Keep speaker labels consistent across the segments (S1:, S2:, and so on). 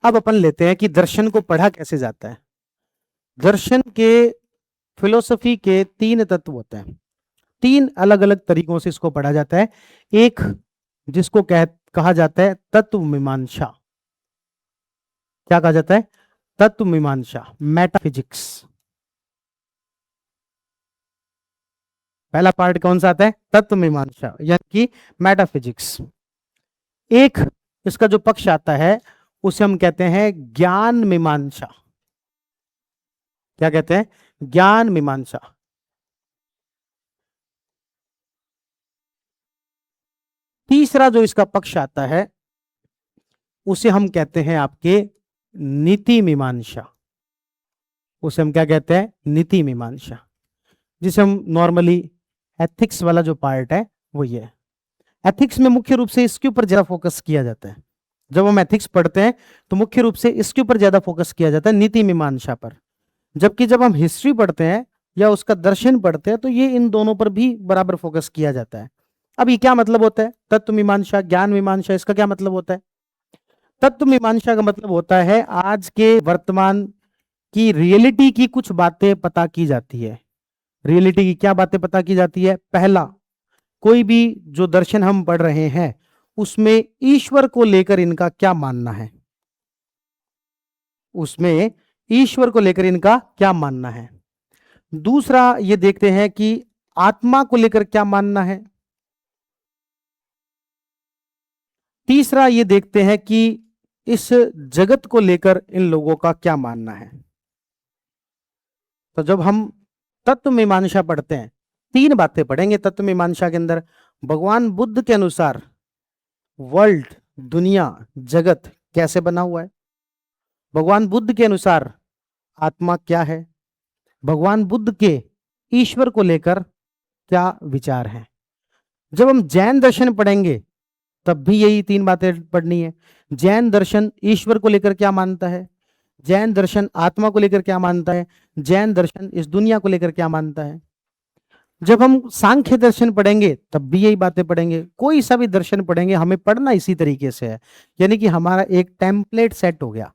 S1: अब अपन लेते हैं कि दर्शन को पढ़ा कैसे जाता है। दर्शन के फिलोसफी के 3 तत्व होते हैं, 3 अलग अलग तरीकों से इसको पढ़ा जाता है। एक जिसको कहा जाता है तत्व मीमांसा। क्या कहा जाता है? तत्व मीमांसा, मेटाफिजिक्स। पहला पार्ट कौन सा आता है? तत्व मीमांसा यानी कि मेटाफिजिक्स। एक इसका जो पक्ष आता है उसे हम कहते हैं ज्ञान मीमांसा। क्या कहते हैं? ज्ञान मीमांसा। तीसरा जो इसका पक्ष आता है उसे हम कहते हैं आपके नीति मीमांसा। उसे हम क्या कहते हैं? नीति मीमांसा, जिसे हम नॉर्मली एथिक्स वाला जो पार्ट है वो ये है। एथिक्स में मुख्य रूप से इसके ऊपर ज्यादा फोकस किया जाता है। जब हम एथिक्स पढ़ते हैं तो मुख्य रूप से इसके ऊपर ज्यादा फोकस किया जाता है, नीति मीमांसा पर। जबकि जब हम हिस्ट्री पढ़ते हैं या उसका दर्शन पढ़ते हैं तो ये इन दोनों पर भी बराबर फोकस किया जाता है। अब ये क्या मतलब होता है? तत्व मीमांसा, ज्ञान मीमांसा, इसका क्या मतलब होता है? तत्व मीमांसा का मतलब होता है आज के वर्तमान की रियलिटी की कुछ बातें पता की जाती है। रियलिटी की क्या बातें पता की जाती है? पहला, कोई भी जो दर्शन हम पढ़ रहे हैं उसमें ईश्वर को लेकर इनका क्या मानना है। उसमें ईश्वर को लेकर इनका क्या मानना है। दूसरा ये देखते हैं कि आत्मा को लेकर क्या मानना है। तीसरा ये देखते हैं कि इस जगत को लेकर इन लोगों का क्या मानना है। तो जब हम तत्व मीमांसा पढ़ते हैं, 3 बातें पढ़ेंगे तत्व मीमांसा के अंदर। भगवान बुद्ध के अनुसार वर्ल्ड, दुनिया, जगत कैसे बना हुआ है। भगवान बुद्ध के अनुसार आत्मा क्या है। भगवान बुद्ध के ईश्वर को लेकर क्या विचार हैं। जब हम जैन दर्शन पढ़ेंगे तब भी यही 3 बातें पढ़नी है। जैन दर्शन ईश्वर को लेकर क्या मानता है, जैन दर्शन आत्मा को लेकर क्या मानता है, जैन दर्शन इस दुनिया को लेकर क्या मानता है। जब हम सांख्य दर्शन पढ़ेंगे तब भी यही बातें पढ़ेंगे। कोई सा भी दर्शन पढ़ेंगे हमें पढ़ना इसी तरीके से है, यानी कि हमारा एक टेम्पलेट सेट हो गया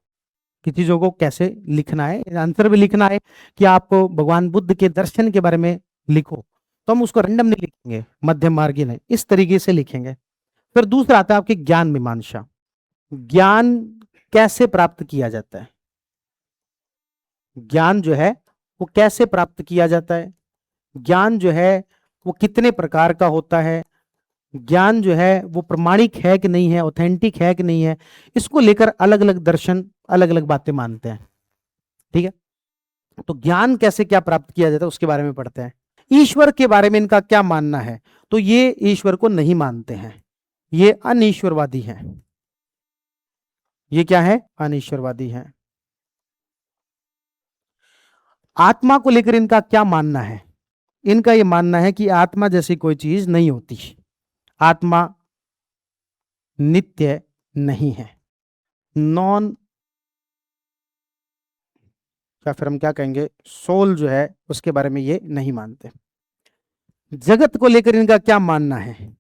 S1: कि चीजों को कैसे लिखना है। आंसर भी लिखना है कि आपको भगवान बुद्ध के दर्शन के बारे में लिखो, तो हम उसको रैंडम नहीं लिखेंगे, मध्यम मार्गी नहीं, इस तरीके से लिखेंगे। फिर दूसरा आता है आपके ज्ञान मीमांसा। ज्ञान कैसे प्राप्त किया जाता है। ज्ञान जो है वो कैसे प्राप्त किया जाता है। ज्ञान जो है वो कितने प्रकार का होता है। ज्ञान जो है वो प्रमाणिक है कि नहीं है, ऑथेंटिक है कि नहीं है। इसको लेकर अलग अलग दर्शन अलग अलग बातें मानते हैं। ठीक है, तो ज्ञान कैसे क्या प्राप्त किया जाता है उसके बारे में पढ़ते हैं। ईश्वर के बारे में इनका क्या मानना है, तो ये ईश्वर को नहीं मानते हैं, ये अनीश्वरवादी हैं। ये क्या है? अनीश्वरवादी हैं। आत्मा को लेकर इनका क्या मानना है? इनका यह मानना है कि आत्मा जैसी कोई चीज नहीं होती, आत्मा नित्य नहीं है, नॉन, या फिर हम क्या कहेंगे, सोल जो है उसके बारे में ये नहीं मानते। जगत को लेकर इनका क्या मानना है?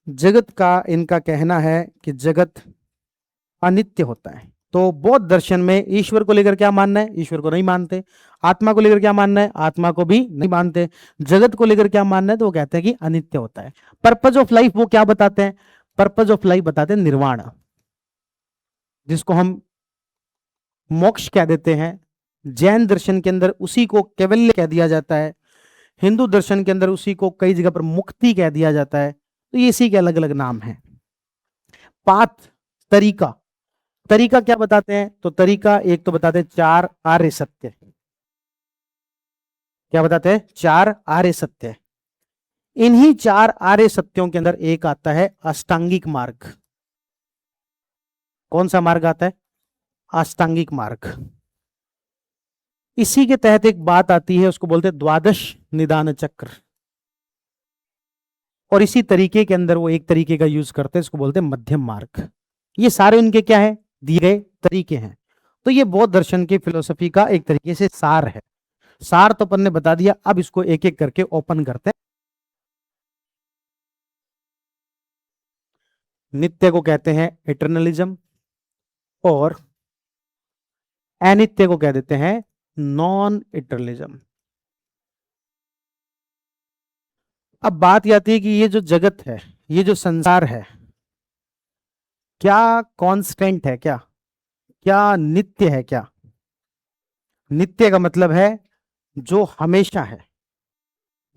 S1: जगत का इनका कहना है कि जगत अनित्य होता है। तो बौद्ध दर्शन में ईश्वर को लेकर क्या मानना है? ईश्वर को नहीं मानते। आत्मा को लेकर क्या मानना है? आत्मा को भी नहीं मानते। जगत को लेकर क्या मानना है? तो वो कहते हैं कि अनित्य होता है। पर्पज ऑफ लाइफ वो क्या बताते हैं? पर्पज ऑफ लाइफ बताते हैं निर्वाण, जिसको हम मोक्ष कह देते हैं। जैन दर्शन के अंदर उसी को कैवल्य कह दिया जाता है। हिंदू दर्शन के अंदर उसी को कई जगह पर मुक्ति कह दिया जाता है। तो ये इसी के अलग अलग नाम हैं। पाथ, तरीका, तरीका क्या बताते हैं? तो तरीका एक तो बताते हैं 4 आर्य सत्य। क्या बताते हैं? 4 आर्य सत्य। इन्हीं 4 आर्य सत्यों के अंदर एक आता है अष्टांगिक मार्ग। कौन सा मार्ग आता है? अष्टांगिक मार्ग। इसी के तहत एक बात आती है, उसको बोलते हैं द्वादश निदान चक्र। और इसी तरीके के अंदर वो एक तरीके का यूज करते हैं, इसको बोलते हैं मध्यम मार्ग। ये सारे उनके क्या है? दिए गए तरीके हैं। तो ये बौद्ध दर्शन की फिलोसफी का एक तरीके से सार है। सार तो अपन ने बता दिया, अब इसको एक एक करके ओपन करते हैं। नित्य को कहते हैं इटर्नलिज्म, और अनित्य को कह देते हैं नॉन इटरलिज्म। अब बात ये आती है कि ये जो जगत है, ये जो संसार है, क्या कांस्टेंट है? क्या क्या नित्य है? क्या नित्य का मतलब है जो हमेशा है।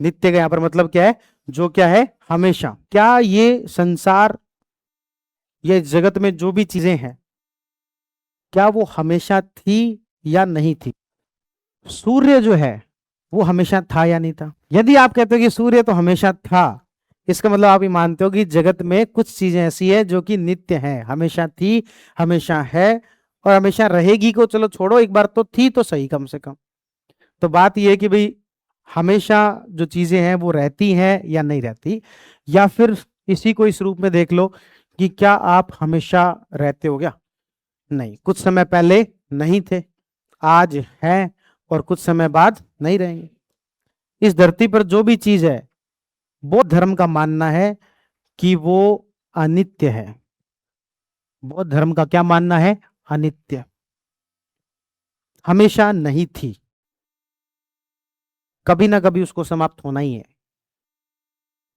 S1: नित्य का यहां पर मतलब क्या है? जो क्या है? हमेशा। क्या ये संसार, ये जगत में जो भी चीजें हैं, क्या वो हमेशा थी या नहीं थी? सूर्य जो है वो हमेशा था या नहीं था? यदि आप कहते हो कि सूर्य तो हमेशा था, इसका मतलब आप ये मानते हो कि जगत में कुछ चीजें ऐसी है जो कि नित्य है, हमेशा थी, हमेशा है और हमेशा रहेगी। को चलो छोड़ो, एक बार तो थी तो सही कम से कम। तो बात यह है कि भाई हमेशा जो चीजें हैं वो रहती हैं या नहीं रहती, या फिर इसी को इस रूप में देख लो कि क्या आप हमेशा रहते हो? क्या नहीं, कुछ समय पहले नहीं थे, आज हैं और कुछ समय बाद नहीं रहेंगे। इस धरती पर जो भी चीज है, बौद्ध धर्म का मानना है कि वो अनित्य है। बौद्ध धर्म का क्या मानना है? अनित्य, हमेशा नहीं थी, कभी ना कभी उसको समाप्त होना ही है।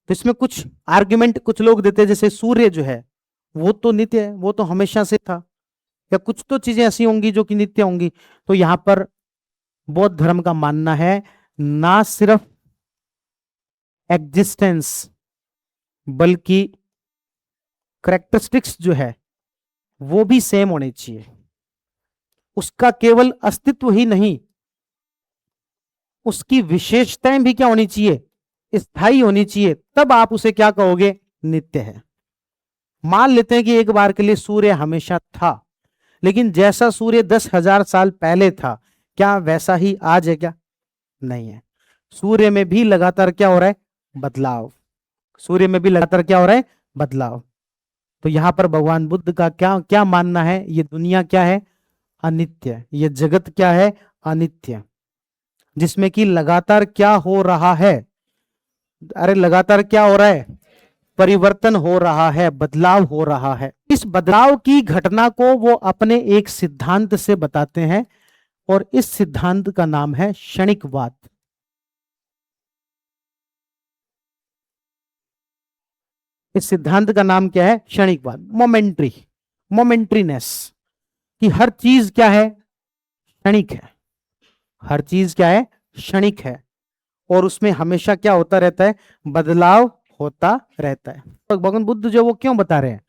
S1: तो इसमें कुछ आर्गुमेंट कुछ लोग देते हैं, जैसे सूर्य जो है वो तो नित्य है, वो तो हमेशा से था, या कुछ तो चीजें ऐसी होंगी जो कि नित्य होंगी। तो यहां पर बौद्ध धर्म का मानना है ना सिर्फ एग्जिस्टेंस, बल्कि करेक्टरिस्टिक्स जो है वो भी सेम होनी चाहिए। उसका केवल अस्तित्व ही नहीं, उसकी विशेषताएं भी क्या होनी चाहिए? स्थायी होनी चाहिए। तब आप उसे क्या कहोगे? नित्य है। मान लेते हैं कि एक बार के लिए सूर्य हमेशा था, लेकिन जैसा सूर्य 10,000 साल पहले था, क्या वैसा ही आज है? क्या नहीं है। सूर्य में भी लगातार क्या हो रहा है? बदलाव। सूर्य में भी लगातार क्या हो रहा है? बदलाव। तो यहां पर भगवान बुद्ध का क्या क्या मानना है? ये दुनिया क्या है? अनित्य। ये जगत क्या है? अनित्य, जिसमें कि लगातार क्या हो रहा है? अरे लगातार क्या हो रहा है? परिवर्तन हो रहा है, बदलाव हो रहा है। इस बदलाव की घटना को वो अपने एक सिद्धांत से बताते हैं, और इस सिद्धांत का नाम है क्षणिकवाद। इस सिद्धांत का नाम क्या है? क्षणिकवाद। मोमेंट्रीनेस, कि हर चीज क्या है? क्षणिक है। हर चीज क्या है? क्षणिक है, और उसमें हमेशा क्या होता रहता है? बदलाव होता रहता है। तो भगवान बुद्ध जो वो क्यों बता रहे हैं?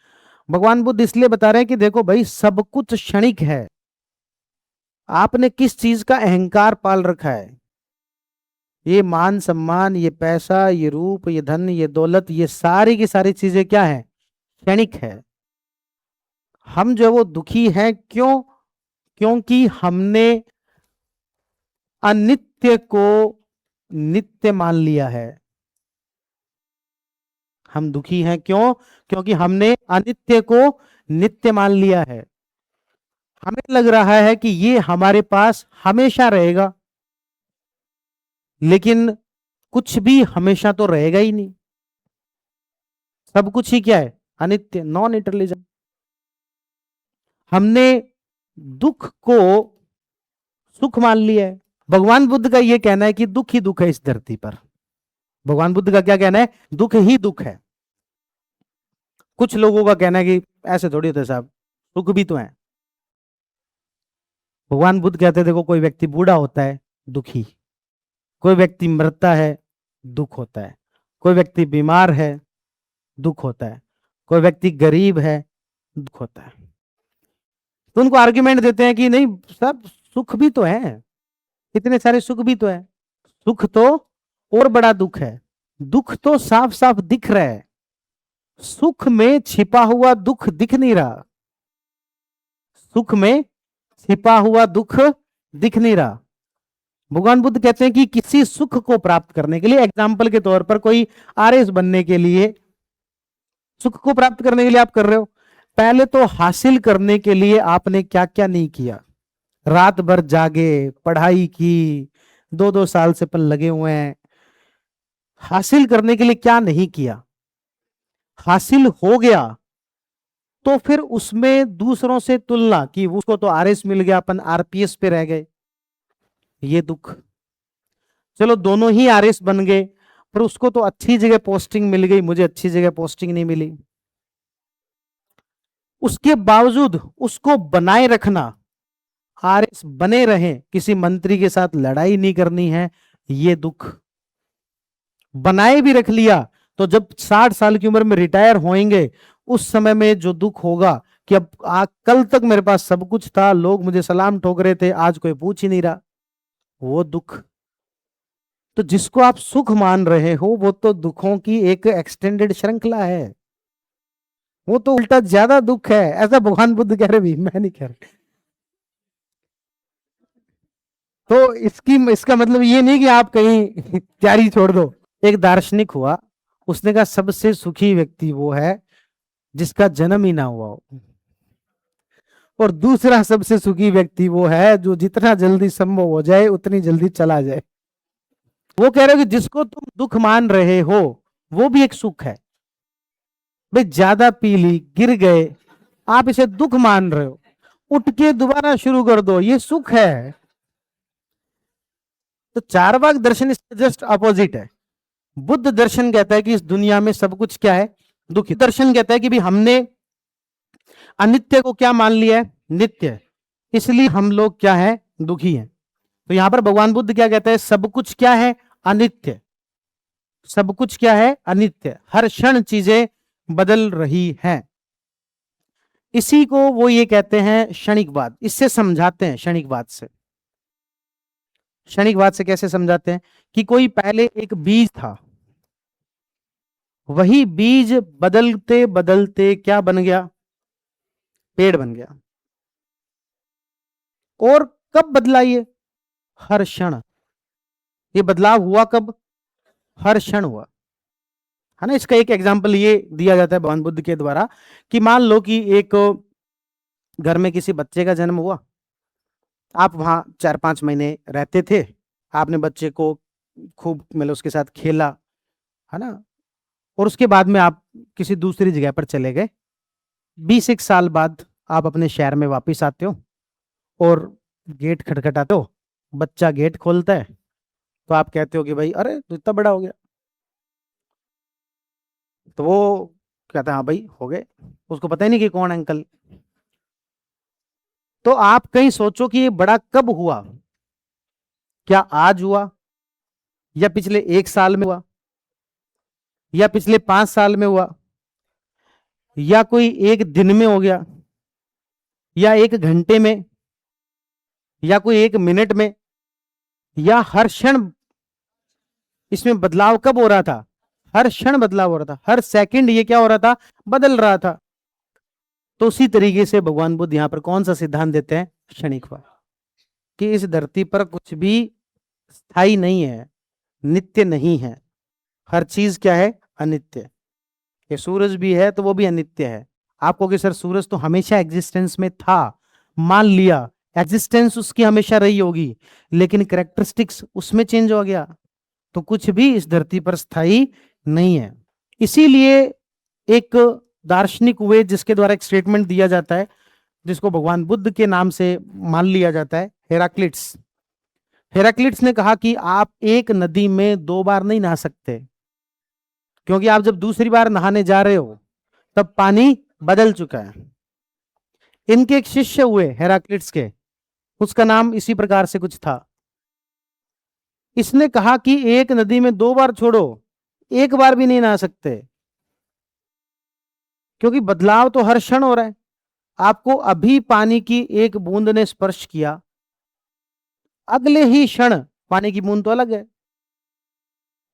S1: भगवान बुद्ध इसलिए बता रहे हैं कि देखो भाई, सब कुछ क्षणिक है। आपने किस चीज का अहंकार पाल रखा है? ये मान सम्मान, ये पैसा, ये रूप, ये धन, ये दौलत, ये सारी की सारी चीजें क्या है? क्षणिक है। हम जो है वो दुखी हैं, क्यों? क्योंकि हमने अनित्य को नित्य मान लिया है। हम दुखी हैं क्यों? क्योंकि हमने अनित्य को नित्य मान लिया है। हमें लग रहा है कि ये हमारे पास हमेशा रहेगा, लेकिन कुछ भी हमेशा तो रहेगा ही नहीं। सब कुछ ही क्या है? अनित्य, नॉन इटरलिज्म। हमने दुख को सुख मान लिया है। भगवान बुद्ध का यह कहना है कि दुख ही दुख है इस धरती पर। भगवान बुद्ध का क्या कहना है? दुख ही दुख है। कुछ लोगों का कहना है कि ऐसे थोड़ी होता है साहब, सुख भी तो है। भगवान बुद्ध कहते हैं देखो, कोई व्यक्ति बूढ़ा होता है, दुखी। कोई व्यक्ति मरता है, दुख होता है। कोई व्यक्ति बीमार है, दुख होता है। कोई व्यक्ति गरीब है, दुख होता है। तो उनको आर्ग्यूमेंट देते हैं कि नहीं, सब सुख भी तो है, इतने सारे सुख भी तो है। सुख तो और बड़ा दुख है। दुख तो साफ साफ दिख रहा है, सुख में छिपा हुआ दुख दिख नहीं रहा। सुख में छिपा हुआ दुख दिख नहीं रहा। भगवान बुद्ध कहते हैं कि किसी सुख को प्राप्त करने के लिए, एग्जाम्पल के तौर पर कोई आरएस बनने के लिए, सुख को प्राप्त करने के लिए आप कर रहे हो, पहले तो हासिल करने के लिए आपने क्या क्या नहीं किया। रात भर जागे, पढ़ाई की, 2-2 साल से अपन लगे हुए हैं। हासिल करने के लिए क्या नहीं किया? हासिल हो गया तो फिर उसमें दूसरों से तुलना कि उसको तो आरएस मिल गया, अपन आरपीएस पे रह गए, ये दुख। चलो दोनों ही आरएस बन गए, पर उसको तो अच्छी जगह पोस्टिंग मिल गई, मुझे अच्छी जगह पोस्टिंग नहीं मिली। उसके बावजूद उसको बनाए रखना, आरएस बने रहे, किसी मंत्री के साथ लड़ाई नहीं करनी है, ये दुख। बनाए भी रख लिया तो जब 60 साल की उम्र में रिटायर होंगे, उस समय में जो दुख होगा कि अब कल तक मेरे पास सब कुछ था, लोग मुझे सलाम ठोक रहे थे, आज कोई पूछ ही नहीं रहा, वो दुख। तो जिसको आप सुख मान रहे हो वो तो दुखों की एक एक्सटेंडेड श्रृंखला है, वो तो उल्टा ज्यादा दुख है, ऐसा भगवान बुद्ध कह रहे भी, मैं नहीं कह रहा। तो इसका मतलब ये नहीं कि आप कहीं तैयारी छोड़ दो। एक दार्शनिक हुआ, उसने कहा सबसे सुखी व्यक्ति वो है जिसका जन्म ही ना हुआ हो, और दूसरा सबसे सुखी व्यक्ति वो है जो जितना जल्दी संभव हो जाए उतनी जल्दी चला जाए। वो कह रहे हो कि जिसको तुम दुख मान रहे हो वो भी एक सुख है। भाई ज्यादा पी ली, गिर गए, आप इसे दुख मान रहे हो, उठ के दोबारा शुरू कर दो, ये सुख है। तो चारवाक दर्शन इसके जस्ट अपोजिट है। बुद्ध दर्शन कहता है कि इस दुनिया में सब कुछ क्या है, दुखी। दर्शन कहता है कि भी हमने अनित्य को क्या मान लिया है, नित्य, इसलिए हम लोग क्या है, दुखी हैं। तो यहां पर भगवान बुद्ध क्या कहते हैं, सब कुछ क्या है, अनित्य। सब कुछ क्या है, अनित्य, हर क्षण चीजें बदल रही हैं। इसी को वो ये कहते हैं क्षणिकवाद। इससे समझाते हैं क्षणिकवाद से। क्षणिकवाद से कैसे समझाते हैं कि कोई पहले एक बीज था, वही बीज बदलते बदलते क्या बन गया, पेड़ बन गया। और कब बदला ये, हर क्षण। ये बदलाव हुआ कब, हर क्षण हुआ, है ना। इसका एक एग्जाम्पल ये दिया जाता है भगवान बुद्ध के द्वारा कि मान लो कि एक घर में किसी बच्चे का जन्म हुआ, आप वहां 4-5 महीने रहते थे, आपने बच्चे को खूब मतलब उसके साथ खेला, है ना, और उसके बाद में आप किसी दूसरी जगह पर चले गए। 20-1 साल बाद आप अपने शहर में वापस आते हो और गेट खटखटाते हो, बच्चा गेट खोलता है, तो आप कहते हो कि भाई अरे तो इतना बड़ा हो गया। तो वो कहता है हाँ भाई हो गए, उसको पता ही नहीं कि कौन अंकल। तो आप कहीं सोचो कि ये बड़ा कब हुआ, क्या आज हुआ, या पिछले 1 साल में हुआ, या पिछले 5 साल में हुआ, या कोई एक दिन में हो गया, या 1 घंटे में, या कोई 1 मिनट में, या हर क्षण। इसमें बदलाव कब हो रहा था, हर क्षण बदलाव हो रहा था, हर सेकंड ये क्या हो रहा था, बदल रहा था। तो उसी तरीके से भगवान बुद्ध यहां पर कौन सा सिद्धांत देते हैं, क्षणिकवाद, कि इस धरती पर कुछ भी स्थायी नहीं है, नित्य नहीं है, हर चीज क्या है, अनित्य। ये सूरज भी है तो वो भी अनित्य है। आपको कि सर सूरज तो हमेशा एग्जिस्टेंस में था, मान लिया, एग्जिस्टेंस उसकी हमेशा रही होगी, लेकिन कैरेक्टरिस्टिक्स उसमें चेंज हो गया, तो कुछ भी इस धरती पर स्थायी नहीं है। इसीलिए एक दार्शनिक वे जिसके द्वारा एक स्टेटमेंट दिया जाता है, जिसको भगवान बुद्ध के नाम से मान लिया जाता है, हेराक्लिट्स। हेराक्लिट्स ने कहा कि आप एक नदी में 2 बार नहीं नहा सकते, क्योंकि आप जब दूसरी बार नहाने जा रहे हो तब पानी बदल चुका है। इनके एक शिष्य हुए हेराक्लिट्स के, उसका नाम इसी प्रकार से कुछ था। इसने कहा कि एक नदी में 2 बार छोड़ो, 1 बार भी नहीं नहा सकते, क्योंकि बदलाव तो हर क्षण हो रहा है। आपको अभी पानी की एक बूंद ने स्पर्श किया, अगले ही क्षण पानी की बूंद तो अलग है।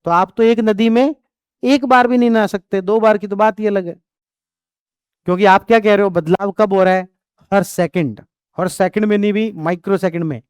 S1: तो आप तो एक नदी में 1 बार भी नहीं नहा सकते, 2 बार की तो बात ही अलग है। क्योंकि आप क्या कह रहे हो, बदलाव कब हो रहा है, हर सेकंड, हर सेकंड में नहीं भी माइक्रो सेकंड में,